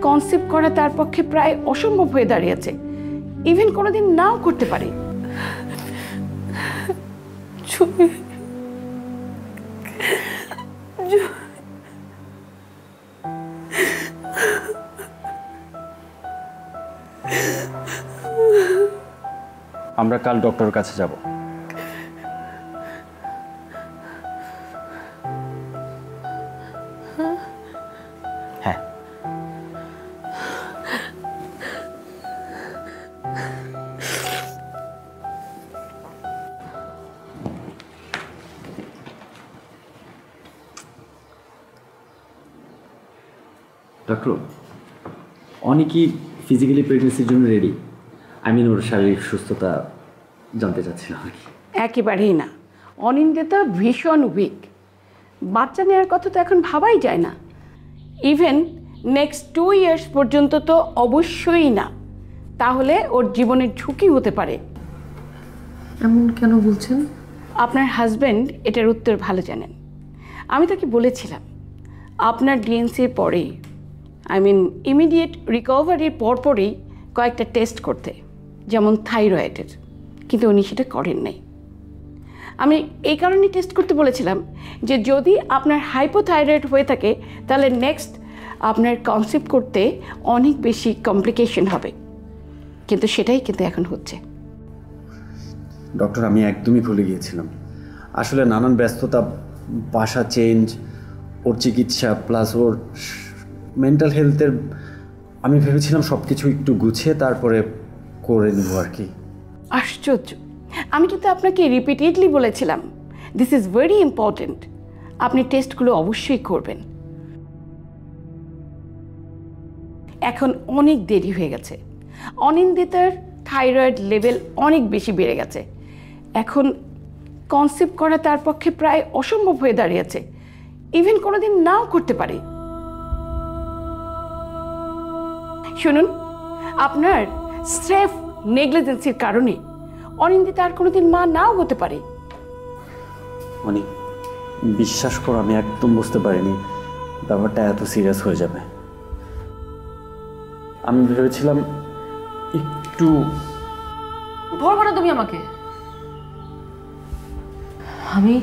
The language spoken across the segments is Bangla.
কনসেপ্ট করা তার পক্ষে প্রায় অসম্ভব হয়ে দাঁড়িয়েছে, ইভেন কোনোদিন নাও করতে পারে। আমরা কাল ডক্টরের কাছে যাব। হ্যাঁ, ডক্টর অনেকই ফিজিক্যালি প্রেগনেন্সির জন্য রেডি। ওর শারীরিক সুস্থতা জানতে চাচ্ছিলাম আর কি। একেবারেই না, অনিন্দিতা ভীষণ উইক। বাচ্চা নেওয়ার কথা তো এখন ভাবাই যায় না। ইভেন নেক্সট 2 ইয়ার্স পর্যন্ত তো অবশ্যই না, তাহলে ওর জীবনের ঝুঁকি হতে পারে। এমন কেন বলছেন? আপনার হাজব্যান্ড এটার উত্তর ভালো জানেন। আমি তাকে বলেছিলাম আপনার ডিএনসির পরে ইমিডিয়েট রিকভারির পরপরই কয়েকটা টেস্ট করতে, যেমন থাইরয়েডের, কিন্তু উনি সেটা করেন নাই। আমি এই কারণে টেস্ট করতে বলেছিলাম যে যদি আপনার হাইপোথাইরয়েড হয়ে থাকে তাহলে নেক্সট আপনার কনসেপ্ট করতে অনেক বেশি কমপ্লিকেশন হবে, কিন্তু সেটাই কিন্তু এখন হচ্ছে। ডক্টর আমি একদমই ভুলে গিয়েছিলাম। আসলে নানান ব্যস্ততা, বাসা চেঞ্জ, ওর চিকিৎসা প্লাস ওর মেন্টাল হেলথের, আমি ভেবেছিলাম সব কিছু একটু গুছিয়ে তারপরে করে নেব আর কি। আশ্চর্য, আমি কিন্তু আপনাকে রিপিটেডলি বলেছিলাম দিস ইজ ভেরি ইম্পর্ট্যান্ট, আপনি টেস্টগুলো অবশ্যই করবেন। এখন অনেক দেরি হয়ে গেছে, অনিন্দিতার থাইরয়েড লেভেল অনেক বেশি বেড়ে গেছে। এখন কনসেপ্ট করা তার পক্ষে প্রায় অসম্ভব হয়ে দাঁড়িয়েছে, ইভেন কোনোদিন নাও করতে পারে। শুনুন, আপনার স্রেফ নেগলিজেন্সির কারণে অনিন্দিতা আর কোনোদিন মা নাও হতে পারে। অনেক বিশ্বাস করো, আমি একদম বুঝতে পারিনি ব্যাপারটা এত সিরিয়াস হয়ে যাবে। আমি ভেবেছিলাম একটু। ধরবো না তুমি আমাকে। আমি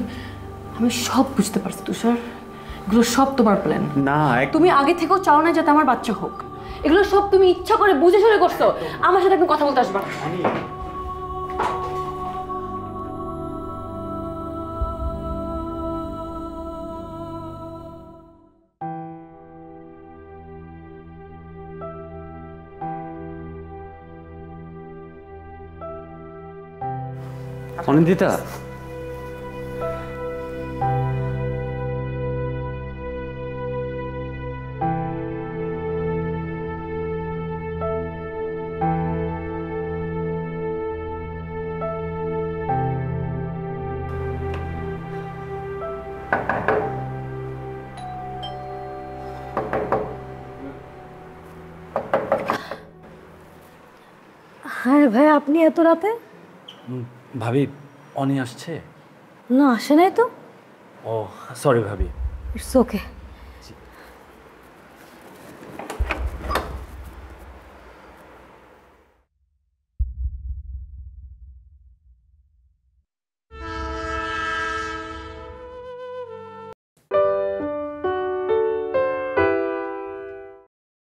আমি সব বুঝতে পারছি তুষার, এগুলো সব তোমার প্ল্যান। না, তুমি আগে থেকেও চাও না যাতে আমার বাচ্চা হোক, এগুলো সব তুমি ইচ্ছা করে বুঝে শুনে করছো। আমার সাথে একদম কথা বলতে আসবা। অনিন্দিতা, হ্যাঁ ভাই, আপনি এত রাতে? ভাবি অনি আসছে? না, আসে নাই তো। ও সরি ভাবি। It's okay.